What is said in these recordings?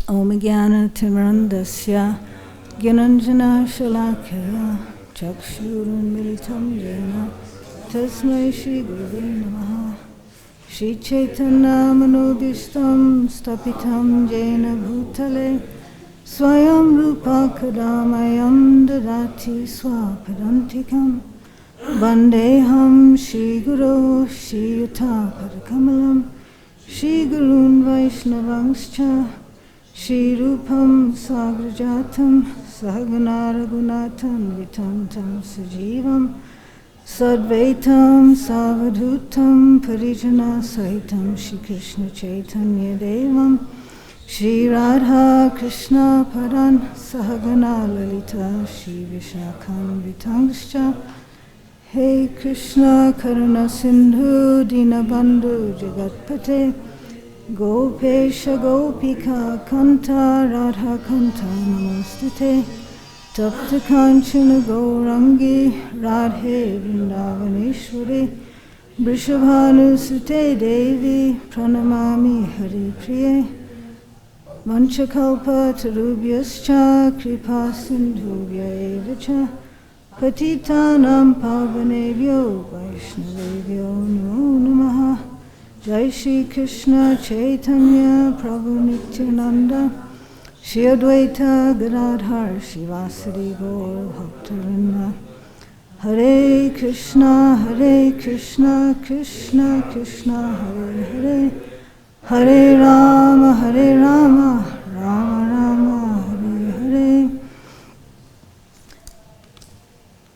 Om Jnana-timirandasya Gyananjana-shalakaya Chakshurunmilitam Jena Tasmai Shri Gurave Namaha Shri Chaitanya Manodishtam Stapitam Jena Bhutale Swayam Rupa Kadamayam Dadati Swapadantikam Vandeham Shri Guru Shri Yuta Padakamalam Shri Gurun Vaishnavangscha Shri Rupam Sagrajatam Sahagana Raghunatam Vitantam Sajivam Sadvaitam Savadhutam Parijana Sahitam Shri Krishna Chaitanya Devam Shri Radha Krishna Paran Sahagana Lalita Shri Vishakam Vitangscha Hey Krishna Karuna Sindhu Dinabandhu Jagatpate Gopesha Gopika Kanta Radha Kanta Namostute Tapta Kanchana Gaurangi Radhe Vrindavaneshwari Vrishabhanusute Devi Pranamami Hari Priye Vanchakalpa Tarubhyascha Kripa Sindhubhya Evacha Patitanam Pavanebhyo Vaishnavebhyo Namo Namaha Jai Shri Krishna Chaitanya Prabhu Nityananda Shri Advaita Gadadhar Shivasari Gaur Bhaktavinda Hare Krishna Krishna Krishna Hare Hare Hare Rama Rama Rama Hare Hare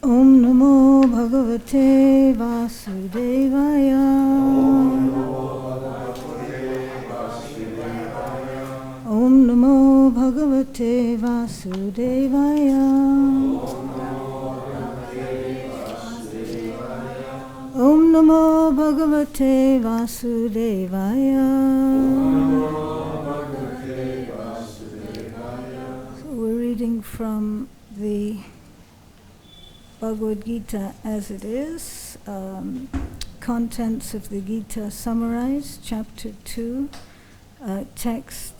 Om Namo Bhagavate Vasudevaya Om Namo Bhagavate Vasudevaya Om Namo Bhagavate Vasudevaya. So we're reading from the Bhagavad-Gita as it is, contents of the Gita summarized, chapter 2, text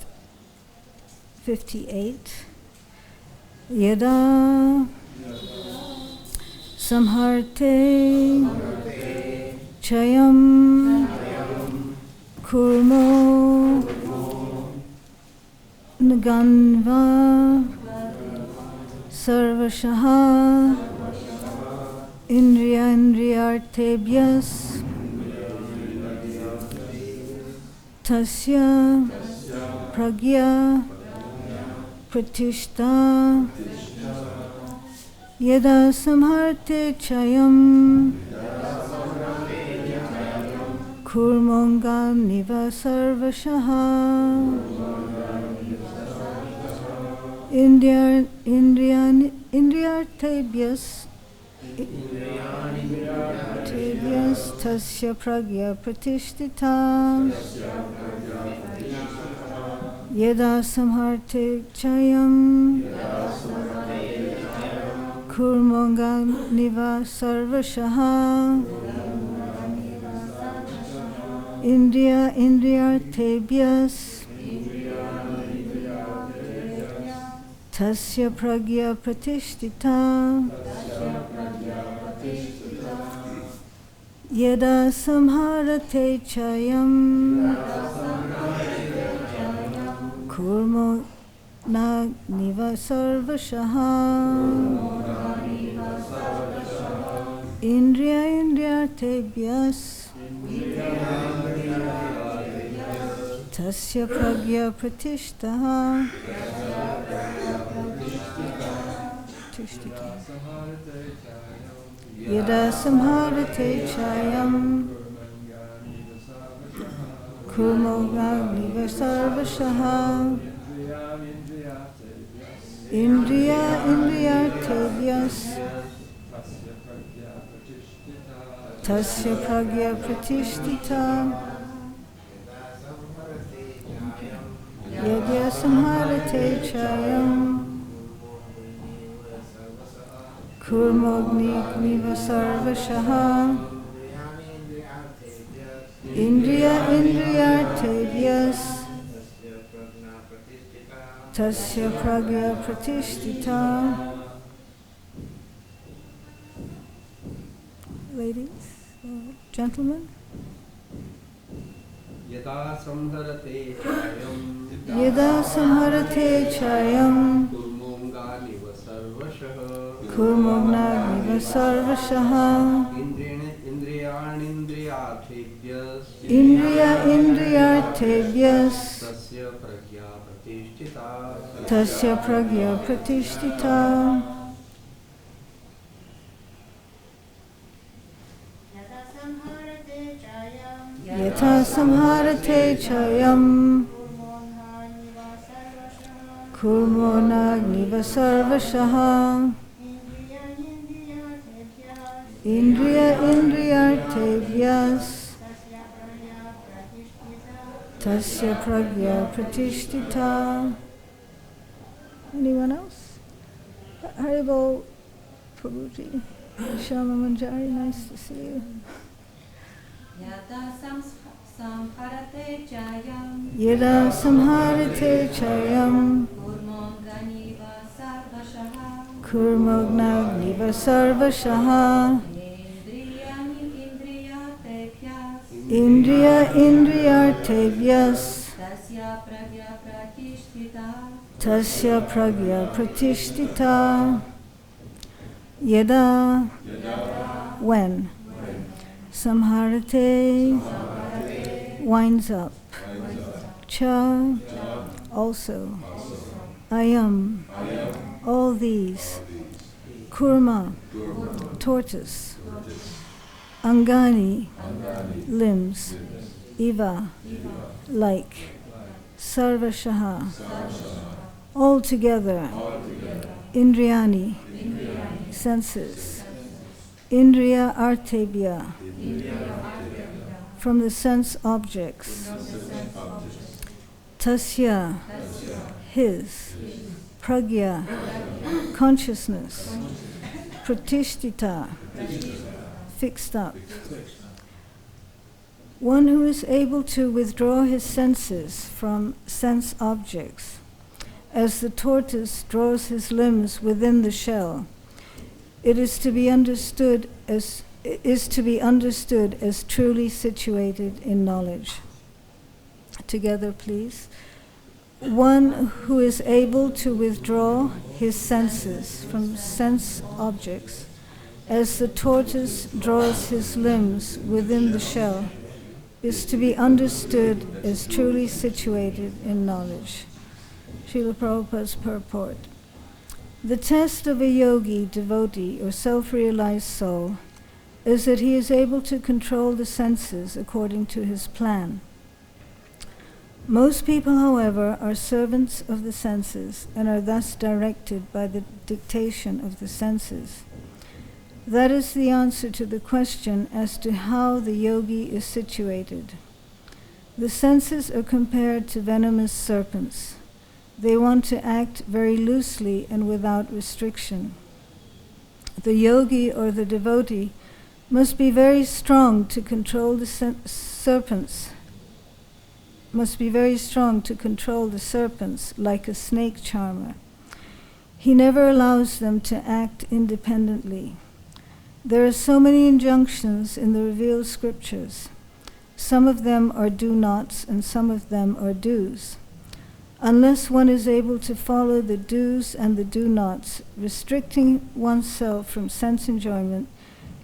58. Yada samharte chayam kurmo naganva sarvashaha indriyartebhyas tasya pragya pratishta yada samharte chayam kurmongam niva sarvashaha indriyartebhyas tasya pragya pratishtita yada samharte chayam kurmongam niva sarvashaha indriyartebhyas tasya pragya pratishtita yada samharate chayam kurmo niva sarvashaha indriyartebhyas tasya pragya pratishtha yada samharate chayam kurmogagniva sarvashaha indriyartebhyas tasya pragya pratishtita yada samharate chayam Kurmognikniva sarvashaha. Indriya indriyartebhyas. Tasya pragya pratishtita. Ladies, gentlemen. Yada samharate chayam. Yada samharate chayam. Kurmonganiva sarvashaha. Kurmogniva sarvashaha. Indriyanindriyathebhyas. Indriya indriyartebhyas. Tasya pragya pratishtita. Tasya pragya pratishtita. Yata samharate chayam. Kurmonagniva sarvashaha. Indriya indriyartebhyas. Tasya pragya pratishtita. Anyone else? Haribol Prabhuji, Shama Manjari, nice to see you. Yada samharate chayam. Yada samharate chayam. Kurmonganiva sarvashaha. Kurmogniva sarvashaha. Indriya indriyartebhyas. Tasya pragya pratishtita. Tasya pragya pratishtita. Yada, when. Samharate, winds up. Cha, also. Ayam, all these. Kurma, tortoise. Angani, limbs. Iva, like. Sarvashaha, all together. Indriyani, senses. Indriya artebhya, from the sense objects. Tasya, his. Pragya, consciousness. Pratishtita, fixed up. One who is able to withdraw his senses from sense objects, as the tortoise draws his limbs within the shell, it is to be understood as truly situated in knowledge. Together, please. One who is able to withdraw his senses from sense objects, as the tortoise draws his limbs within the shell, is to be understood as truly situated in knowledge. Srila Prabhupada's purport. The test of a yogi, devotee, or self-realized soul is that he is able to control the senses according to his plan. Most people, however, are servants of the senses and are thus directed by the dictation of the senses. That is the answer to the question as to how the yogi is situated. The senses are compared to venomous serpents. They want to act very loosely and without restriction. The yogi or the devotee must be very strong to control the serpents. Must be very strong to control the serpents like a snake charmer. He never allows them to act independently. There are so many injunctions in the revealed scriptures. Some of them are do-nots and some of them are do's. Unless one is able to follow the do's and the do-nots, restricting oneself from sense enjoyment,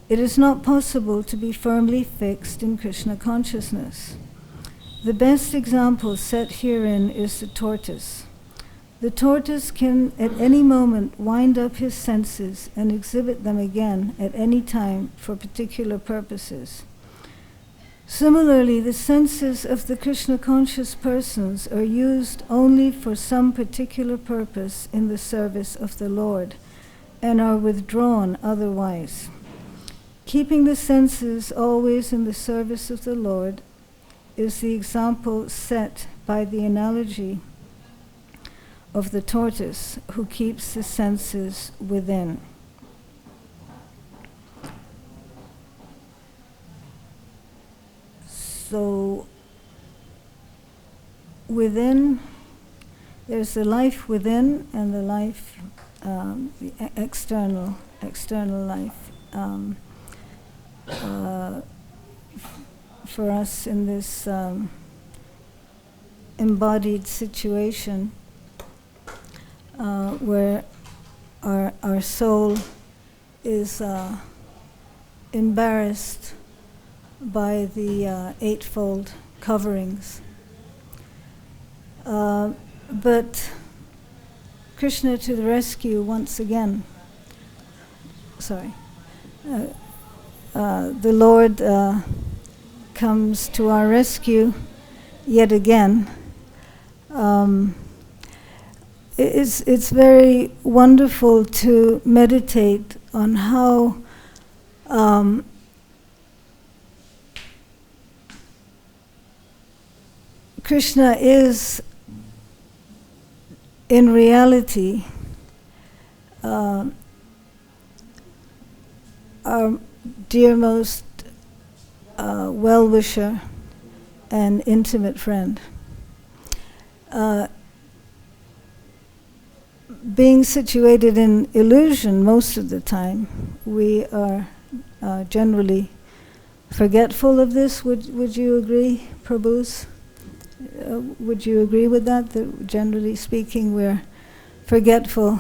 it is not possible to be firmly fixed in Krishna consciousness. The best example set herein is the tortoise. The tortoise can at any moment wind up his senses and exhibit them again at any time for particular purposes. Similarly, the senses of the Krishna-conscious persons are used only for some particular purpose in the service of the Lord and are withdrawn otherwise. Keeping the senses always in the service of the Lord is the example set by the analogy of the tortoise who keeps the senses within. So within, there's the life within and the life, the external life. For us in this embodied situation, where our soul is embarrassed by the eightfold coverings. But Krishna to the rescue once again. Sorry. The Lord comes to our rescue yet again. It's very wonderful to meditate on how Krishna is in reality our dearmost well-wisher and intimate friend. Being situated in illusion most of the time, we are generally forgetful of this. Would you agree, Prabhus? Would you agree with that? That generally speaking, we're forgetful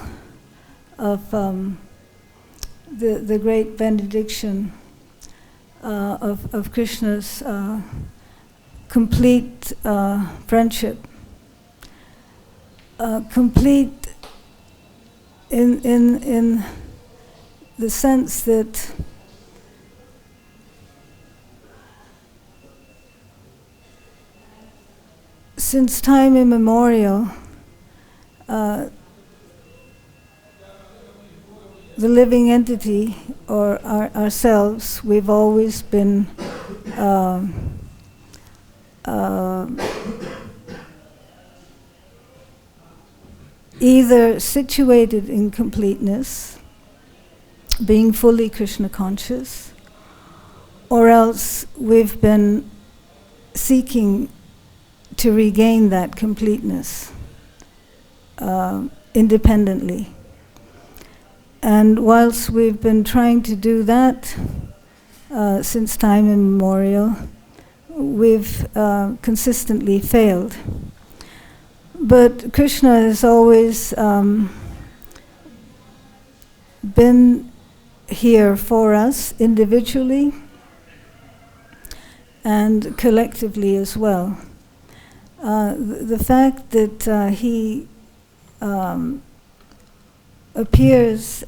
of the great benediction of Krishna's complete friendship, complete in the sense that since time immemorial, the living entity, or ourselves, we've always been either situated in completeness, being fully Krishna conscious, or else we've been seeking to regain that completeness independently. And whilst we've been trying to do that since time immemorial, we've consistently failed. But Krishna has always been here for us individually and collectively as well. The fact that he appears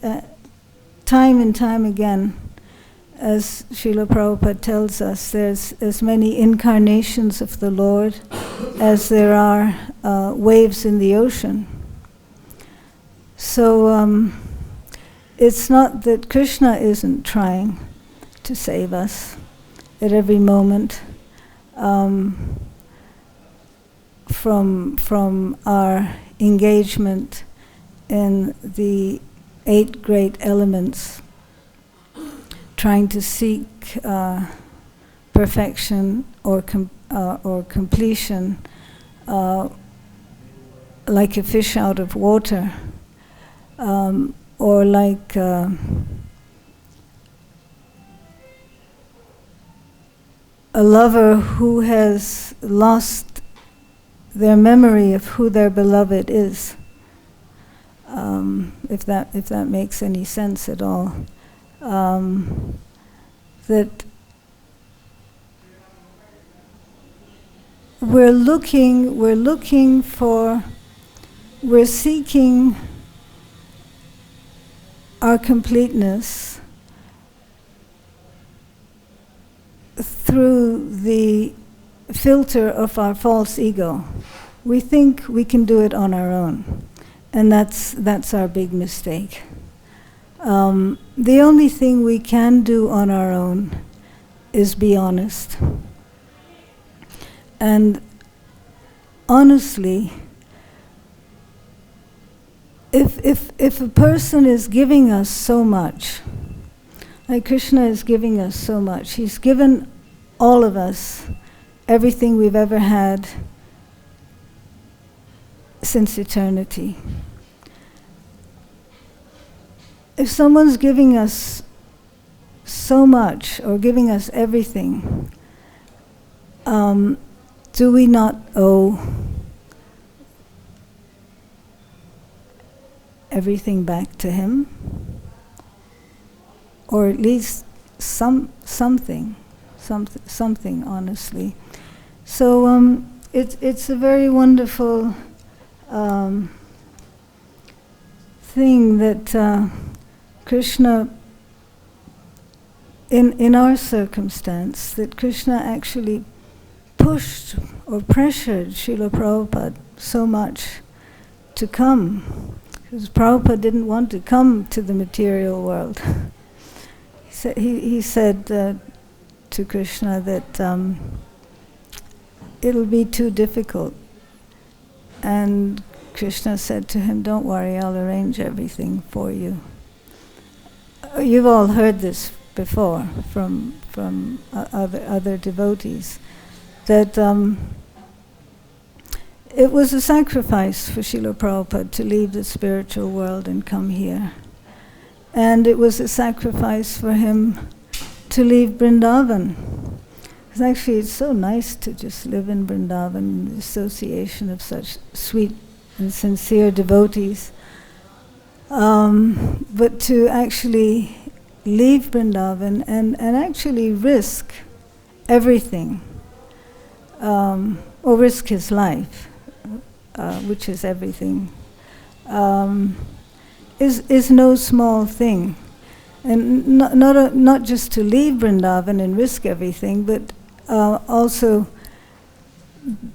time and time again, as Srila Prabhupada tells us, there's as many incarnations of the Lord as there are waves in the ocean. So it's not that Krishna isn't trying to save us at every moment from our engagement in the 8 great elements, trying to seek perfection or completion, like a fish out of water, or like a lover who has lost their memory of who their beloved is. If that makes any sense at all. That we're seeking our completeness through the filter of our false ego. We think we can do it on our own, and that's our big mistake. The only thing we can do on our own is be honest. And honestly, if a person is giving us so much, like Krishna is giving us so much, he's given all of us everything we've ever had since eternity. If someone's giving us so much or giving us everything, do we not owe everything back to him? Or at least something, honestly. So it's a very wonderful thing that Krishna, in our circumstance, that Krishna actually pushed or pressured Srila Prabhupada so much to come, because Prabhupada didn't want to come to the material world. He said to Krishna that it'll be too difficult. And Krishna said to him, "Don't worry, I'll arrange everything for you." You've all heard this before from other devotees, that it was a sacrifice for Srila Prabhupada to leave the spiritual world and come here. And it was a sacrifice for him to leave Vrindavan. Because actually it's so nice to just live in Vrindavan, in the association of such sweet and sincere devotees. But to actually leave Vrindavan and actually risk everything, or risk his life, which is everything, is no small thing. And not just to leave Vrindavan and risk everything, but also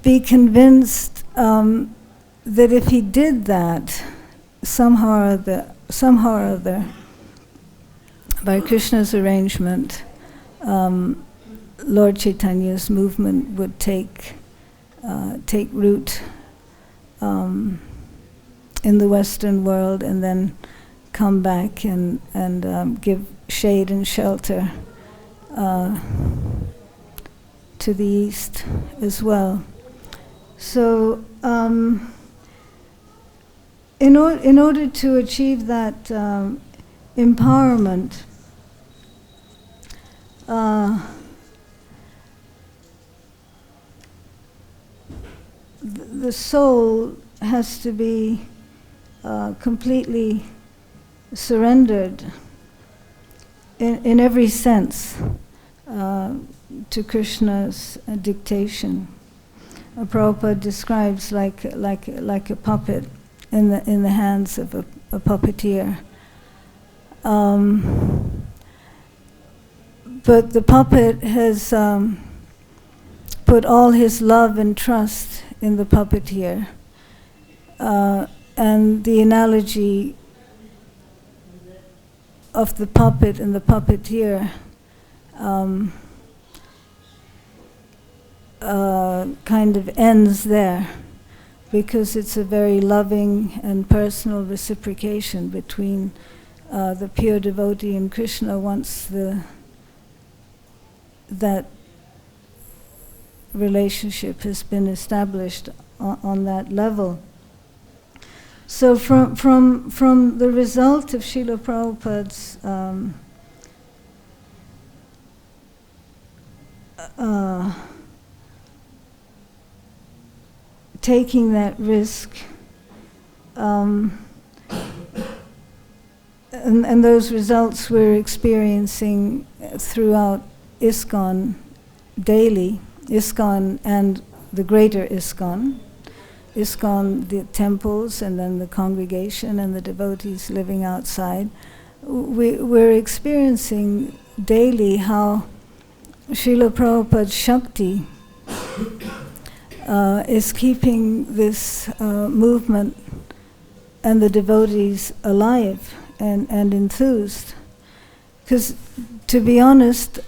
be convinced that if he did that, somehow or other, by Krishna's arrangement, Lord Chaitanya's movement would take root in the Western world, and then come back and give shade and shelter to the East as well. So in order to achieve that empowerment, the soul has to be completely surrendered in every sense to Krishna's dictation. Prabhupada describes like a puppet in the hands of a puppeteer. But the puppet has put all his love and trust in the puppeteer. And the analogy of the puppet and the puppeteer kind of ends there, because it's a very loving and personal reciprocation between the pure devotee and Krishna once that relationship has been established on that level. So from the result of Srila Prabhupada's taking that risk, and those results we're experiencing throughout ISKCON daily, ISKCON and the greater ISKCON, the temples, and then the congregation and the devotees living outside. We're experiencing daily how Srila Prabhupada's Shakti is keeping this movement and the devotees alive and enthused. Because, to be honest,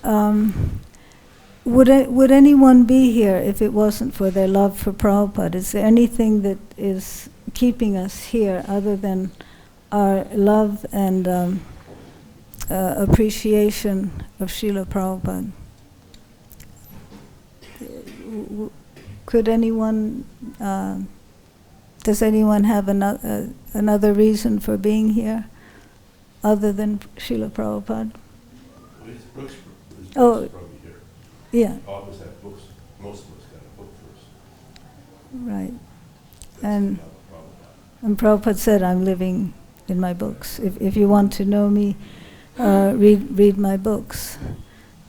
would anyone be here if it wasn't for their love for Prabhupada? Is there anything that is keeping us here other than our love and appreciation of Srila Prabhupada? Could anyone, does anyone have another reason for being here other than Srila Prabhupada? His books Oh, probably here. Yeah, All of us have books. Most of us got a book first. right. That's And Prabhupada. And Prabhupada said, I'm living in my books. If you want to know me, read my books.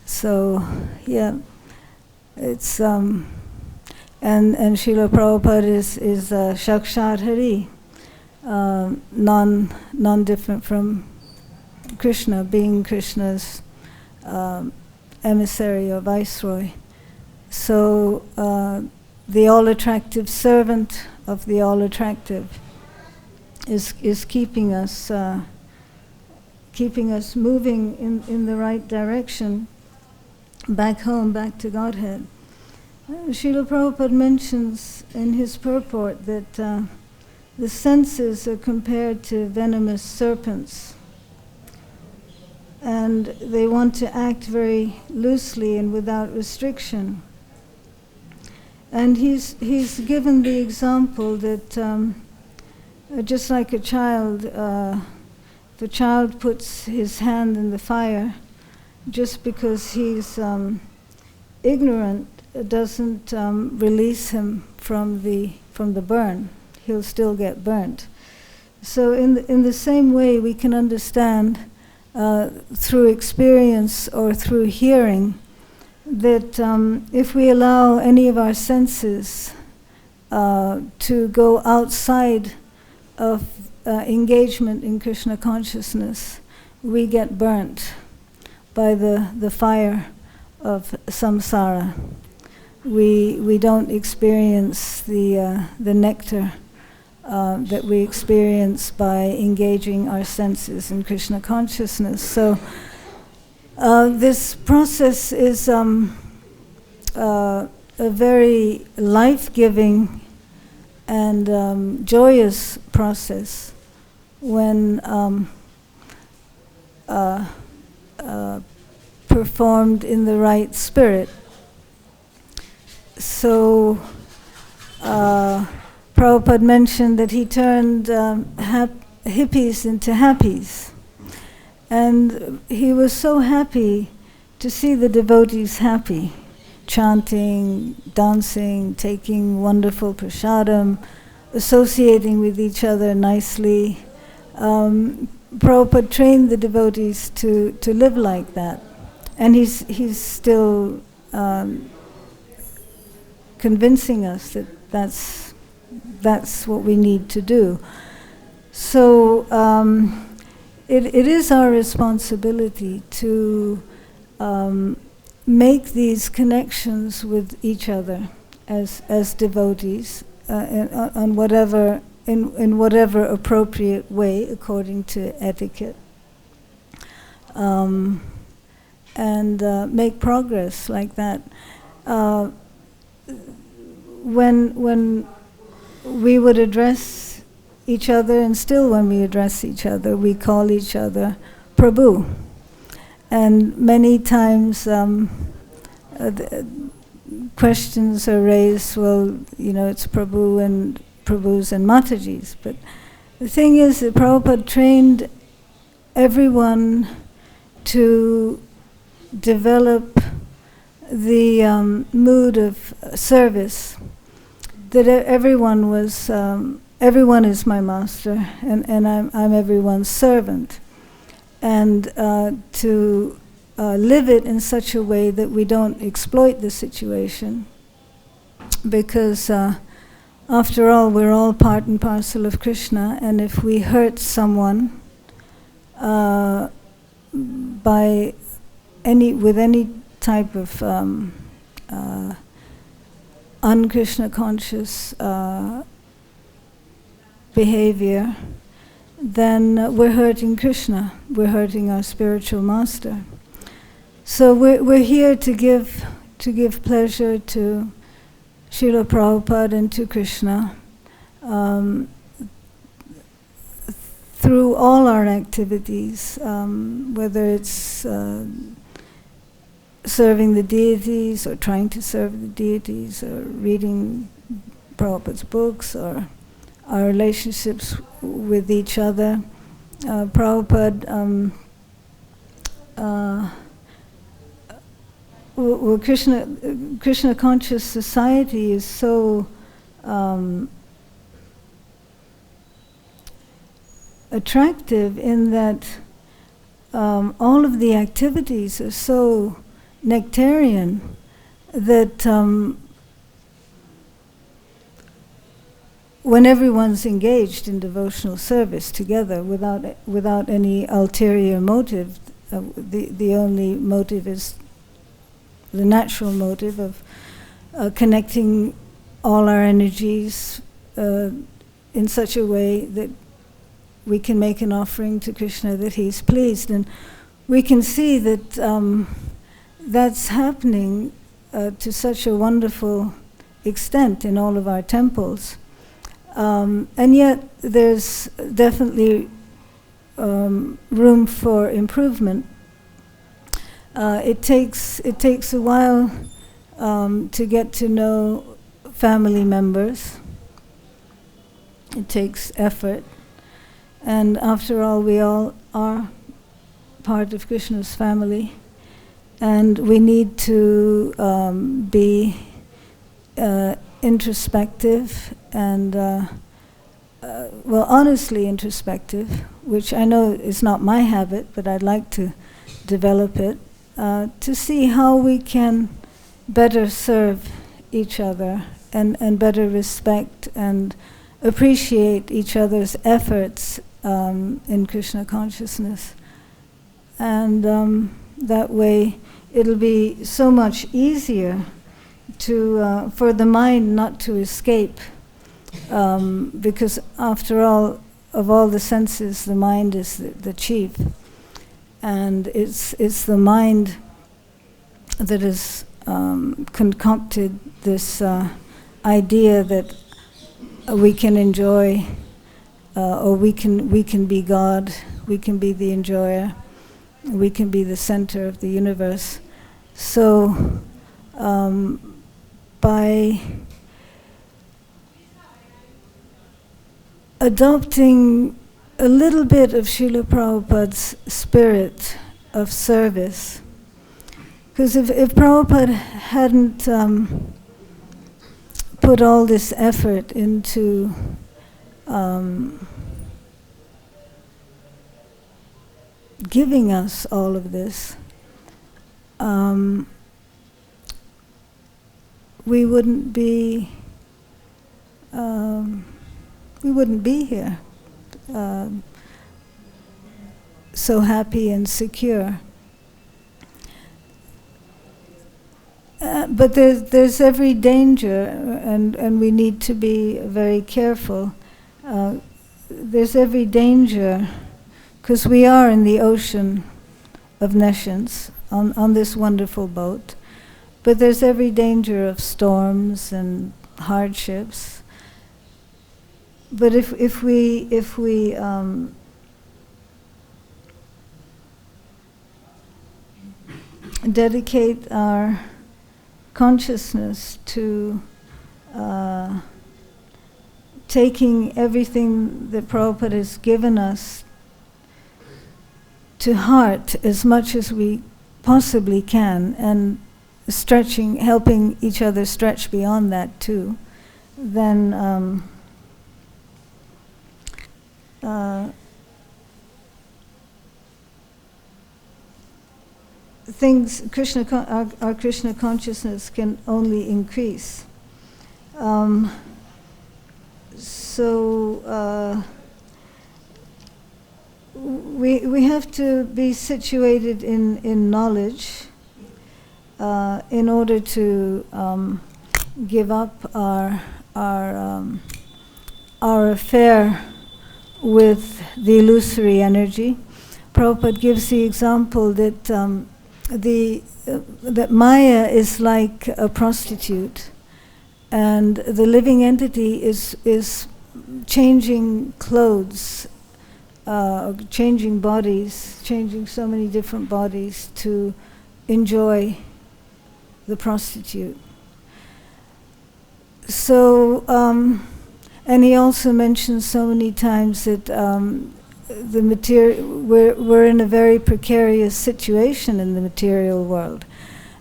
So, yeah, it's, and Srila Prabhupada is Sakshat Hari, non-different from Krishna, being Krishna's emissary or viceroy. So, the all-attractive servant of the all-attractive is keeping us moving in the right direction, back home, back to Godhead. Srila Prabhupada mentions in his purport that the senses are compared to venomous serpents, and they want to act very loosely and without restriction. And he's given the example that just like a child, if a child puts his hand in the fire, just because he's ignorant, it doesn't release him from the burn. He'll still get burnt. So in the same way, we can understand through experience or through hearing that if we allow any of our senses to go outside of engagement in Krishna consciousness, we get burnt by the fire of samsara. We don't experience the nectar that we experience by engaging our senses in Krishna consciousness. So this process is a very life-giving and joyous process when performed in the right spirit. So Prabhupada mentioned that he turned hippies into happies. And he was so happy to see the devotees happy, chanting, dancing, taking wonderful prasadam, associating with each other nicely. Prabhupada trained the devotees to live like that. And he's still convincing us that that's what we need to do. So it is our responsibility to make these connections with each other as devotees in whatever appropriate way according to etiquette, and make progress like that. When we would address each other, and still when we address each other, we call each other Prabhu. And many times questions are raised, well, it's Prabhu and Prabhus and Matajis. But the thing is that Prabhupada trained everyone to develop the mood of service, that everyone is my master, and I'm everyone's servant. And to live it in such a way that we don't exploit the situation, because after all, we're all part and parcel of Krishna, and if we hurt someone with any type of un-Krishna conscious behavior, then we're hurting Krishna, we're hurting our spiritual master. So we're here to give pleasure to Srila Prabhupada and to Krishna through all our activities, whether it's serving the deities, or trying to serve the deities, or reading Prabhupada's books, or our relationships with each other. Prabhupada, well, Krishna conscious society is so attractive in that all of the activities are so nectarian that when everyone's engaged in devotional service together without any ulterior motive, the only motive is the natural motive of connecting all our energies in such a way that we can make an offering to Krishna that he's pleased. And we can see that that's happening to such a wonderful extent in all of our temples. And yet there's definitely room for improvement. It takes a while to get to know family members. It takes effort. And after all, we all are part of Krishna's family. And we need to be introspective and, well, honestly introspective, which I know is not my habit, but I'd like to develop it, to see how we can better serve each other and better respect and appreciate each other's efforts in Krishna consciousness. And that way it'll be so much easier to for the mind not to escape, because after all, of all the senses, the mind is the chief. And it's the mind that has concocted this idea that we can enjoy, or we can be God, we can be the enjoyer, we can be the center of the universe. So by adopting a little bit of Srila Prabhupada's spirit of service, because if Prabhupada hadn't put all this effort into giving us all of this, we wouldn't be here so happy and secure. But there's every danger, and we need to be very careful. There's every danger, because we are in the ocean of nescience on this wonderful boat. But there's every danger of storms and hardships. But if we dedicate our consciousness to taking everything that Prabhupada has given us to heart as much as we possibly can, and stretching, helping each other stretch beyond that too, then things, our Krishna consciousness can only increase. So we have to be situated in knowledge in order to give up our affair with the illusory energy. Prabhupada gives the example that that Maya is like a prostitute, and the living entity is changing clothes, changing bodies, changing so many different bodies to enjoy the prostitute. So, and he also mentions so many times that the we're in a very precarious situation in the material world.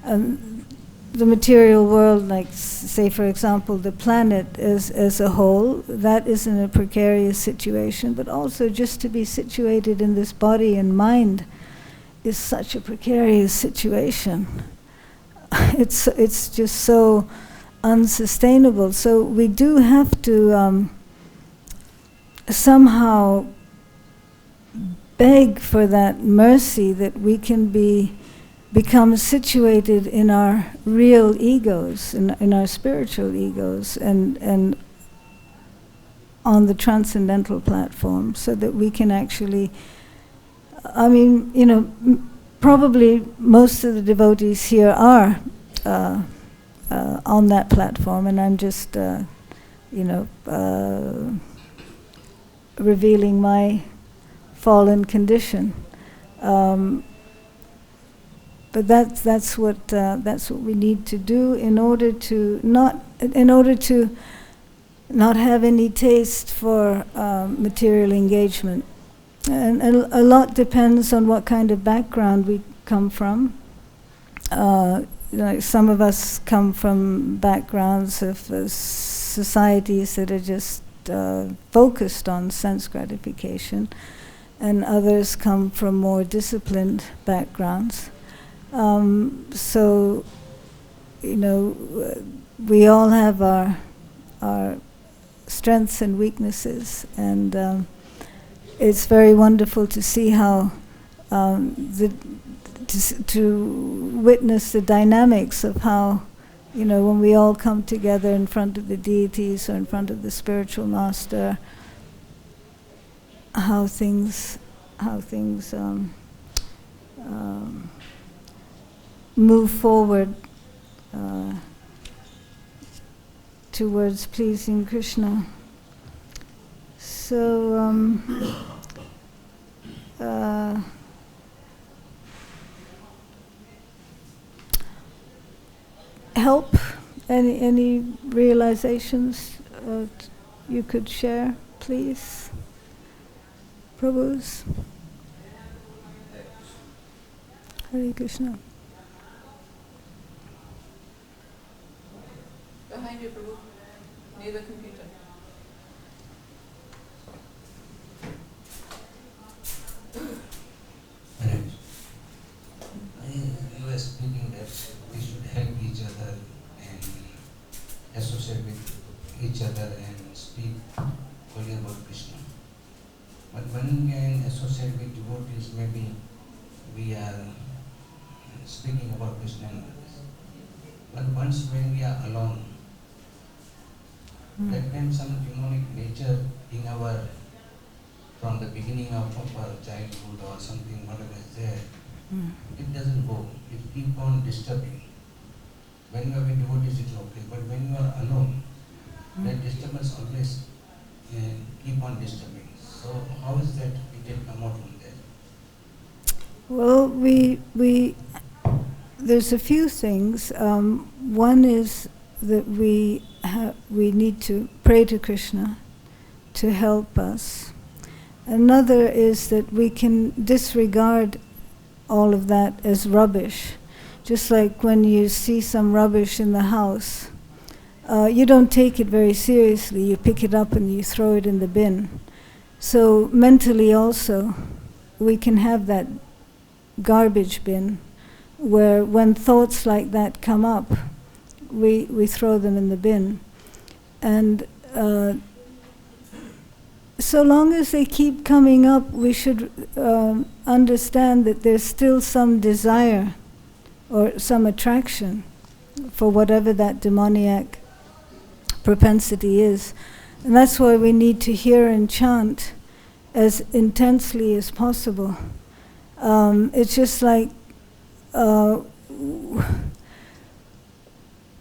The material world, like say for example the planet as a whole, that is in a precarious situation, but also just to be situated in this body and mind is such a precarious situation. It's just so unsustainable. So we do have to somehow beg for that mercy that we can become situated in our real egos, in our spiritual egos, and on the transcendental platform, so that we can actually, I mean, you know, probably most of the devotees here are on that platform, and I'm just, revealing my fallen condition. But that's what we need to do in order to not have any taste for material engagement. And a lot depends on what kind of background we come from. Some of us come from backgrounds of societies that are just focused on sense gratification, and others come from more disciplined backgrounds. So, we all have our strengths and weaknesses, and it's very wonderful to see how to witness the dynamics of how, when we all come together in front of the deities or in front of the spiritual master, how things move forward towards pleasing Krishna. So help, any realizations you could share, please? Prabhus? Hare Krishna. Behind you, Prabhu, near the computer. You were speaking that we should help each other and associate with each other and speak only about Krishna. But when we can associate with devotees, maybe we are speaking about Krishna. But once when we are alone, that time some demonic nature in our, from the beginning of our childhood or something, whatever is there, it doesn't go. It keep on disturbing. When you are with devotees, it's okay. But when you are alone, that disturbance always keep on disturbing. So how is that we can come out from that? Well, there's a few things. One is that we need to pray to Krishna to help us. Another is that we can disregard all of that as rubbish. Just like when you see some rubbish in the house, you don't take it very seriously. You pick it up and you throw it in the bin. So mentally also, we can have that garbage bin where when thoughts like that come up, we throw them in the bin. And so long as they keep coming up, we should understand that there's still some desire or some attraction for whatever that demoniac propensity is. And that's why we need to hear and chant as intensely as possible. It's just like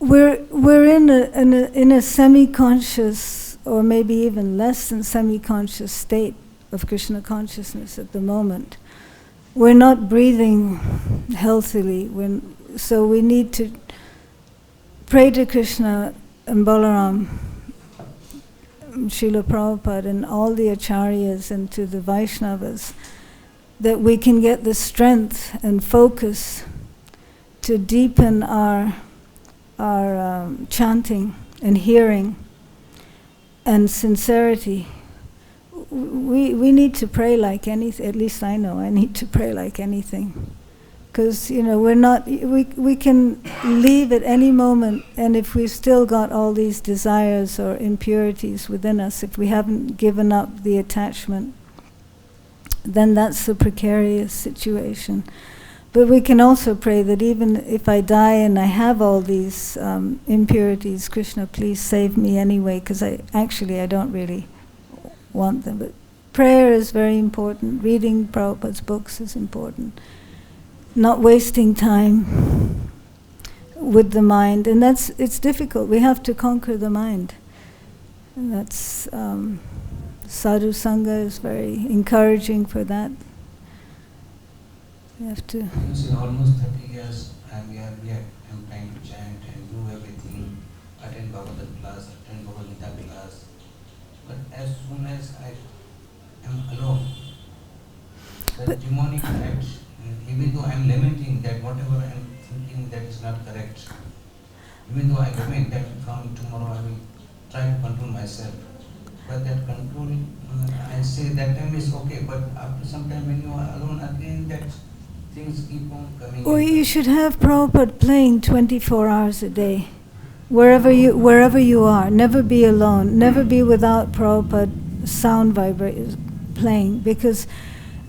we're in a semi-conscious, or maybe even less than semi-conscious state of Krishna consciousness at the moment. We're not breathing healthily, so we need to pray to Krishna and Balaram, Srila Prabhupada and all the acharyas and to the Vaishnavas, that we can get the strength and focus to deepen our chanting and hearing and sincerity. We need to pray like anything. At least I know I need to pray like anything, because we're not. We can leave at any moment, and if we've still got all these desires or impurities within us, if we haven't given up the attachment, then that's a precarious situation. But we can also pray that even if I die and I have all these impurities, Krishna, please save me anyway, because I don't really want them. But prayer is very important. Reading Prabhupada's books is important. Not wasting time with the mind, and it's difficult. We have to conquer the mind, and that's sadhu sangha is very encouraging for that. We have to. You see, almost 30 years I'm trying to chant and do everything, attend Bhagavad class, attend Bhagavad-Gita class. But as soon as I am alone, the demonic act, even though I am lamenting that whatever I am thinking that is not correct, even though I lament that from tomorrow I will try to control myself, but that controlling, I say that time is okay, but after some time when you are alone again, that things keep on coming. Well, you should have Prabhupada playing 24 hours a day, wherever you are. Never be alone. Never be without Prabhupada sound vibrators playing, because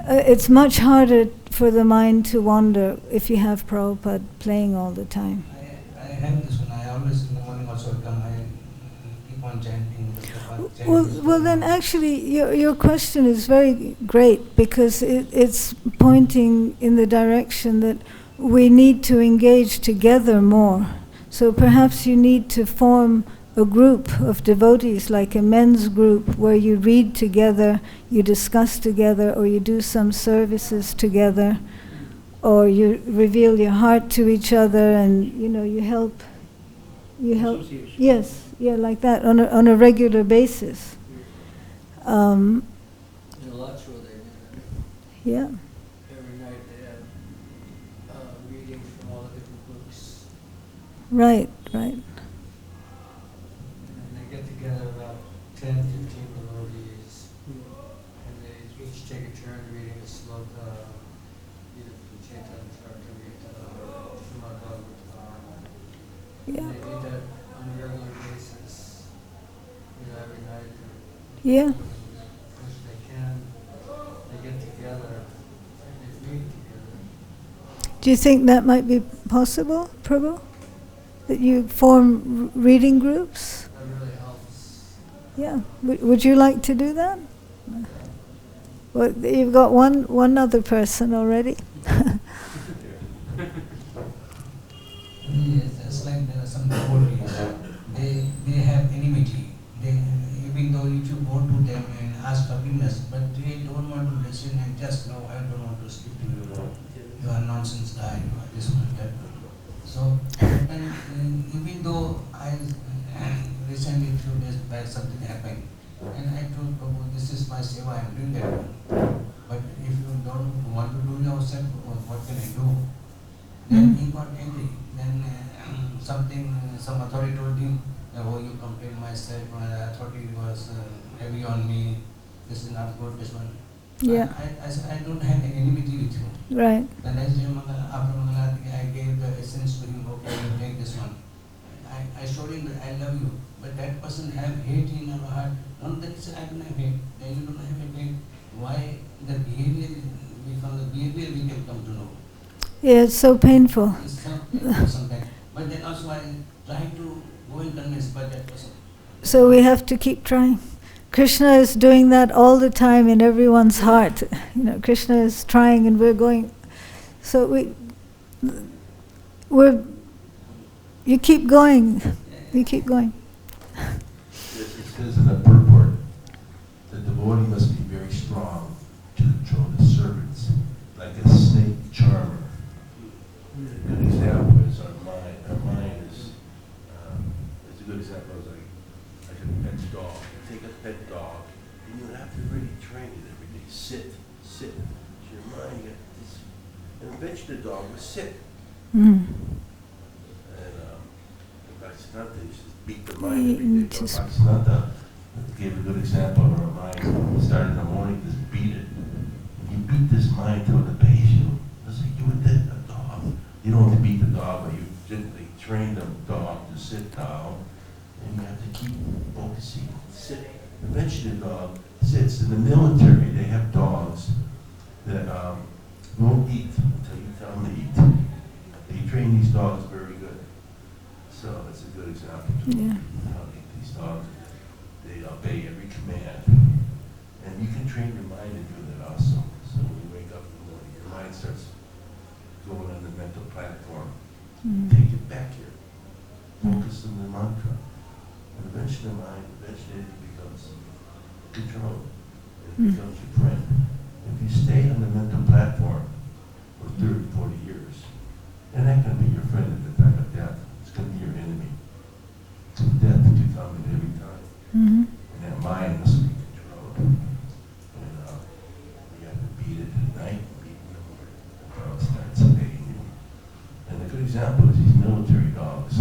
it's much harder for the mind to wander if you have Prabhupada playing all the time. I have this one. I always in the morning also come. I keep on chanting. Well, then actually your question is very great, because it's pointing in the direction that we need to engage together more. So perhaps you need to form a group of devotees, like a men's group, where you read together, you discuss together, or you do some services together, or you reveal your heart to each other, and you help. Yes, yeah, like that on a regular basis. In Alachua they do that. Yeah. Every night they have readings from all the different books. Right. And they get together about 10, 15 devotees, and they each take a turn reading a sloka, either from Chaitanya Charitamrita or Srimad Bhagavatam. Yeah. And they do that on a regular basis, every night. Yeah. If they can, they get together, they read together. Do you think that might be possible, Prabhu? That you form reading groups? That really helps. Yeah. Would you like to do that? Well, you've got one other person already. Yes, it's like there are some devotees. They have enmity. Even though if you go to them and ask forgiveness, but they don't want to listen and just no, I don't want to speak to you. You are a nonsense guy. You are this one, that one. So, and even though I recently 2 days back something happened, and I told Prabhu, this is my seva, I am doing that. But if you don't want to do yourself, what can I do? Then he got angry. Then some authority told him, oh, you complain myself, my authority was heavy on me, this is not good, this one. Yeah. I said, I don't have any enmity with you. Right. The next day, after Mangalati, I gave the essence to him, okay, you take this one. I showed him that I love you, but that person have hate in our heart. Not that I don't have hate, then you don't have hate. Why the behavior, from the behavior we can come to know. Yeah, it's so painful. It's so painful sometimes. But then also I try to go and convince by that person. So we have to keep trying. Krishna is doing that all the time in everyone's heart. Krishna is trying, and we're going. So you keep going. You keep going. It says in the purport, the devotee must be very strong to control his servants, like a snake charmer. A good example is our mind is dog. Take a pet dog, and you have to really train it every day. Sit, sit. So your mind gets this, and eventually the dog will sit. Mm. And Bhakti-yoga used to beat the mind every day. But Bhakti-yoga gave a good example of our mind. Started in the morning, just beat it. You beat this mind till it obeys you. It's like you would a dog. You don't have to beat the dog, but you gently train the dog to sit down, and you have to keep focusing, sit. Eventually the dog sits. In the military, they have dogs that won't eat until you tell them to eat. They train these dogs very good. So it's a good example. Yeah. These dogs, they obey every command. And you can train your mind to do that also. So when you wake up in the morning, your mind starts going on the mental platform. Take it back here. Focus on the mantra. And eventually the mind, it becomes control. It becomes your friend. If you stay on the mental platform for 30, 40 years, then that can be your friend at the time of death. It's going to be your enemy. So death can come at every time. And that mind must be controlled. And you have to beat it at night, beat it in the morning. Until it starts obeying you. And a good example is these military dogs.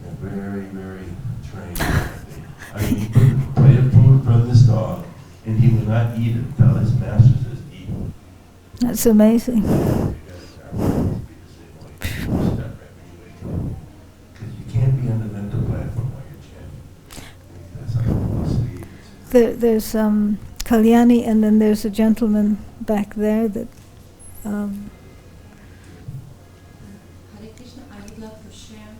They're very, very trained. I mean, you put a plate of food in front of this dog, and he will not eat it until his master says eat. That's amazing. Because you can't be on the mental platform while you're chanting. That's how you sleep. There's Kalyani, and then there's a gentleman back there that. Hare Krishna, I would like to share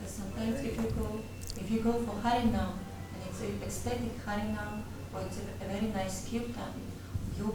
that sometimes if you go for Harinam, and it's an ecstatic Harinam, or it's a very nice kirtan, you're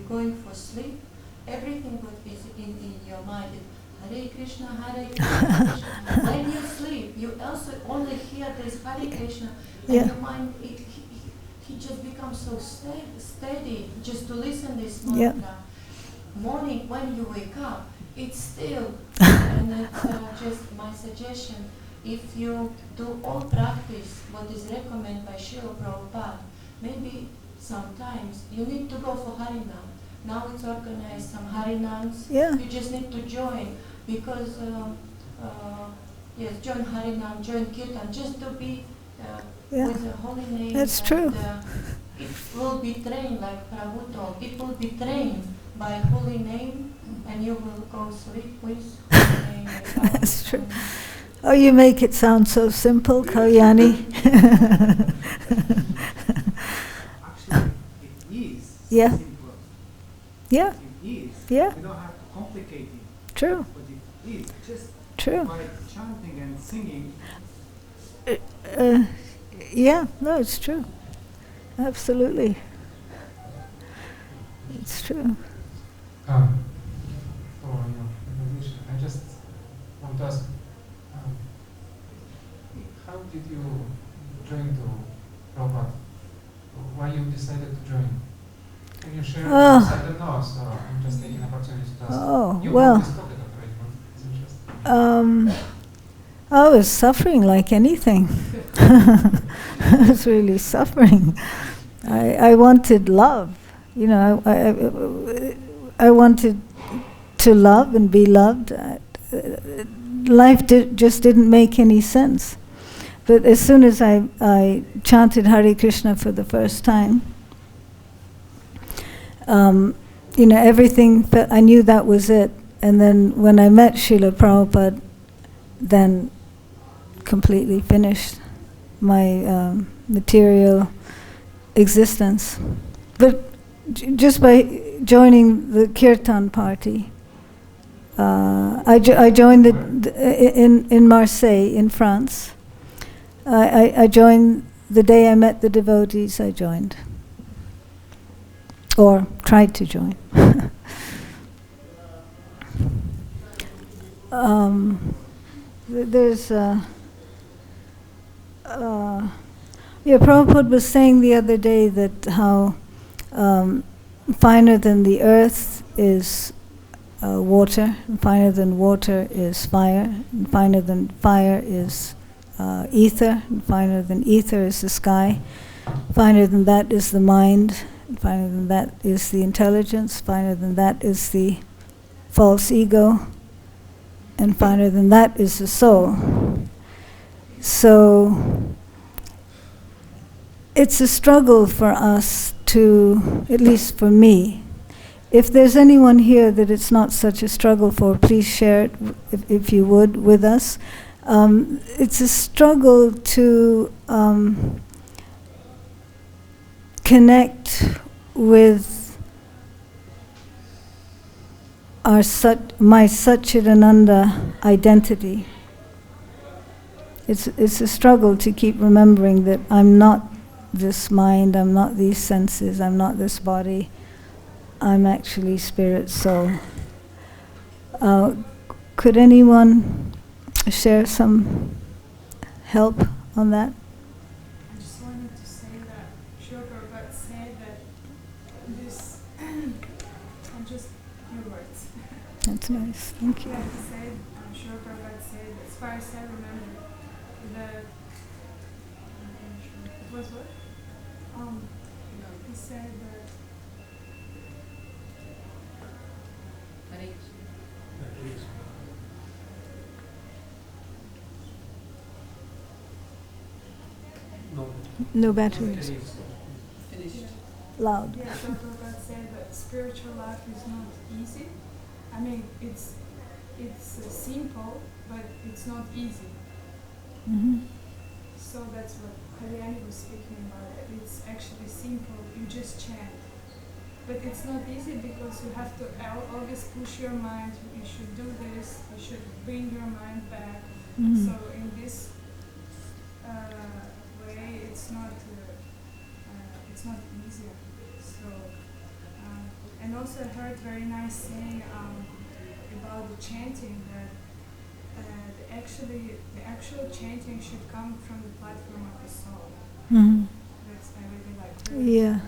going for sleep, everything what is in your mind is Hare Krishna, Hare Krishna, Hare Krishna. When you sleep, you also only hear this Hare Krishna, and your mind, he just becomes so steady just to listen this mantra. Yeah. Morning when you wake up, it's still, and it's just my suggestion, if you do all practice what is recommended by Srila Prabhupada, maybe sometimes you need to go for Harinam. Now it's organized some Harinams, you just need to join, because join Harinam, join Kirtan, just to be with the holy name. That's true. It will be trained, like Prabhu told, it will be trained by holy name, and you will go sleep with holy name. That's true. Oh, you make it sound so simple, Kalyani. Actually, it is Yeah. simpler. Yeah. It is. Yeah. You don't have to complicate it. True. But it is just True. by chanting and singing. Yeah, no, it's true. Absolutely. It's true. For your recognition, I just want to ask, how did you join to Prabhupada? Why you decided to join? Can you share? Because I don't know, so I'm just taking an opportunity to ask. Oh, You well. probably spoke it already, but it's interesting. I was suffering like anything. I was really suffering. I wanted love. You know, I wanted to love and be loved. Life just didn't make any sense. But as soon as I chanted Hare Krishna for the first time, you know, everything, I knew that was it. And then when I met Srila Prabhupada, then completely finished my material existence. But just by joining the Kirtan party, I joined in Marseille, in France. I joined the day I met the devotees. I joined, or tried to join. There's Prabhupada was saying the other day that how finer than the earth is water, and finer than water is fire, and finer than fire is ether, and finer than ether is the sky, finer than that is the mind, and finer than that is the intelligence, finer than that is the false ego, and finer than that is the soul. So it's a struggle for us to, at least for me. If there's anyone here that it's not such a struggle for, please share it, if you would, with us. It's a struggle to connect with my Satchidananda identity. It's a struggle to keep remembering that I'm not this mind, I'm not these senses, I'm not this body. I'm actually spirit, soul. Could anyone share some help on that? I just wanted to say that Srila Prabhupada said that this, just a few words. That's nice, thank you. Yeah, he said, Srila Prabhupada said, as far as I remember, that, it was what? He said that, No batteries. Loud. yeah, Srila Prabhupada said that spiritual life is not easy. I mean, it's simple, but it's not easy. Mm-hmm. So that's what Kalyani was speaking about. It's actually simple. You just chant. But it's not easy because you have to always push your mind. You should do this. You should bring your mind back. Mm-hmm. So in this way, it's not easy. So and also I heard very nice saying about the chanting that the actual chanting should come from the platform of the soul. Mm-hmm. That's I really like. Yeah.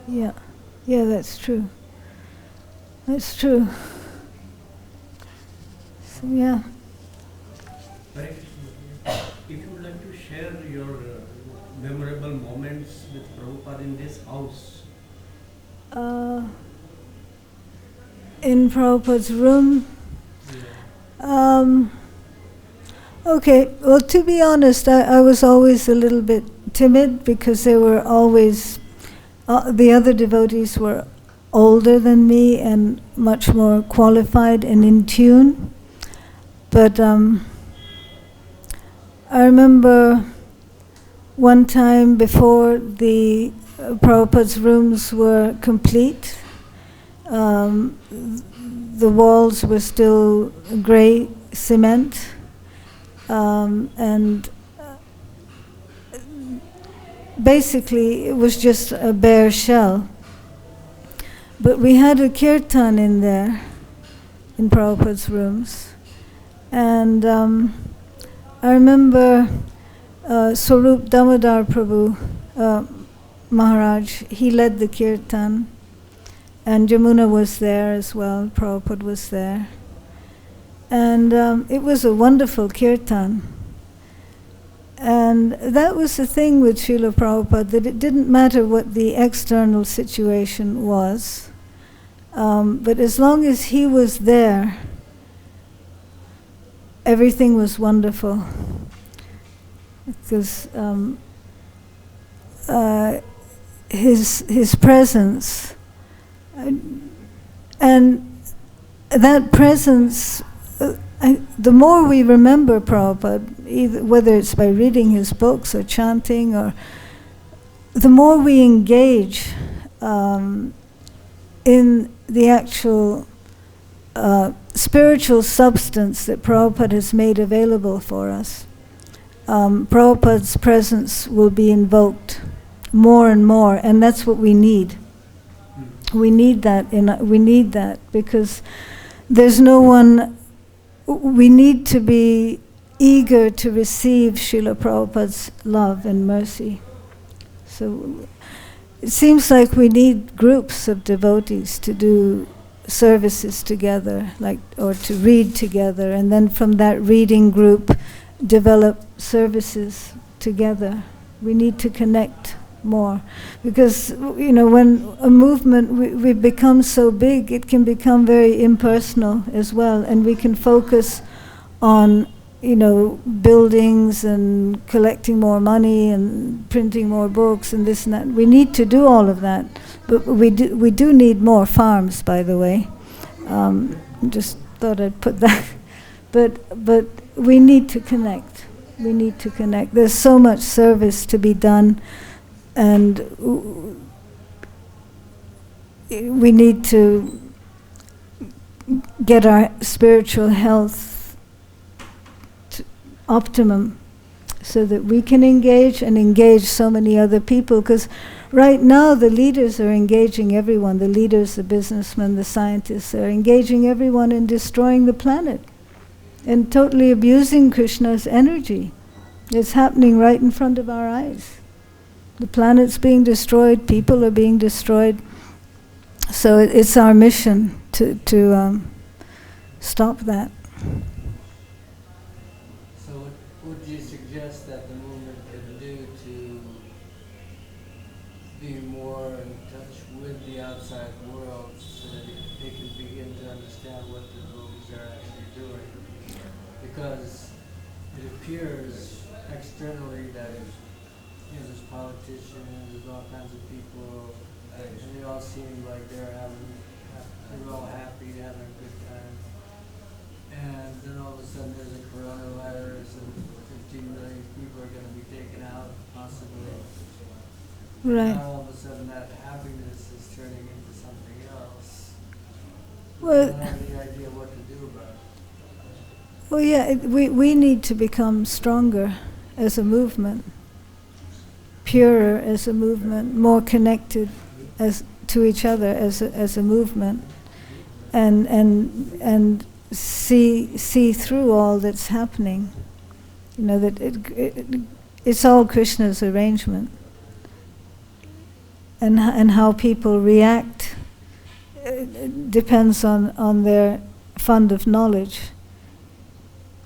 Yeah. Yeah, that's true. That's true. So, yeah. Right. If you would like to share your memorable moments with Prabhupada in this house. In Prabhupada's room. Okay, well, to be honest, I was always a little bit timid because there were always, the other devotees were older than me and much more qualified and in tune. But I remember one time before the Prabhupada's rooms were complete, the walls were still grey cement, and basically it was just a bare shell. But we had a kirtan in there, in Prabhupada's rooms, and I remember Swarup Damodar Prabhu Maharaj, he led the kirtan, and Jamuna was there as well, Prabhupada was there. And it was a wonderful kirtan. And that was the thing with Srila Prabhupada, that it didn't matter what the external situation was, but as long as he was there, everything was wonderful. Because his presence, and that presence, the more we remember Prabhupada, either, whether it's by reading his books or chanting, or the more we engage in the actual spiritual substance that Prabhupada has made available for us, Prabhupada's presence will be invoked more and more, and that's what we need. We need that. We need that because there's no one. We need to be eager to receive Srila Prabhupada's love and mercy. So it seems like we need groups of devotees to do services together, or to read together, and then from that reading group, develop services together. We need to connect more, because when a movement we become so big, it can become very impersonal as well, and we can focus on buildings and collecting more money and printing more books and this and that. We need to do all of that, but we do need more farms, by the way. Just thought I'd put that. But we need to connect. We need to connect. There's so much service to be done, and we need to get our spiritual health to optimum so that we can engage so many other people, because right now the leaders are engaging everyone. The leaders, the businessmen, the scientists are engaging everyone in destroying the planet and totally abusing Krishna's energy. It's happening right in front of our eyes. The planet's being destroyed, people are being destroyed. So it's our mission to stop that. So what would you suggest that the movement can do to be more in touch with the outside world so that they can begin to understand what the devotees are actually doing? Because it appears externally that there's politicians, there's all kinds of people, and they all seem like they're all happy, having a good time. And then all of a sudden there's a coronavirus and 15 million people are going to be taken out, possibly. Right. Now all of a sudden that happiness is turning into something else. Well, I don't have any idea what to do about it. Well, yeah, we need to become stronger as a movement, purer as a movement, more connected to each other as a movement, and see through all that's happening. That it's all Krishna's arrangement, and how people react depends on their fund of knowledge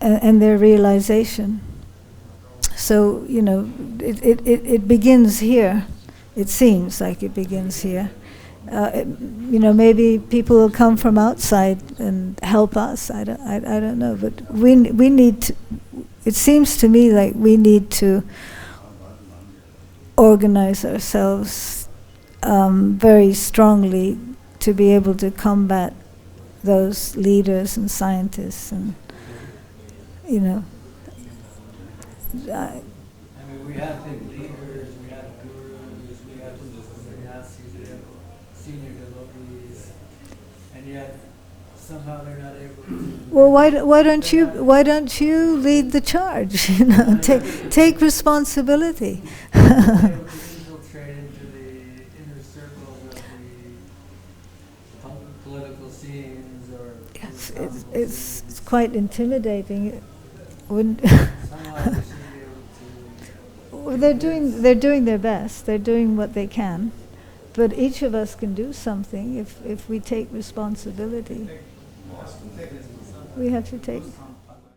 and their realization. So, it begins here. It seems like it begins here. Maybe people will come from outside and help us. I don't know. But we need to, it seems to me like we need to organize ourselves very strongly to be able to combat those leaders and scientists and, we have big leaders, we have gurus, we have sannyasis, we have senior devotees, and yet somehow they're not able to. Well, why don't you lead the charge? Take responsibility. Infiltrate into the inner circles of the political scenes, or it's quite intimidating. Somehow they should be able to. They're doing their best. They're doing what they can, but each of us can do something if we take responsibility. We have to take.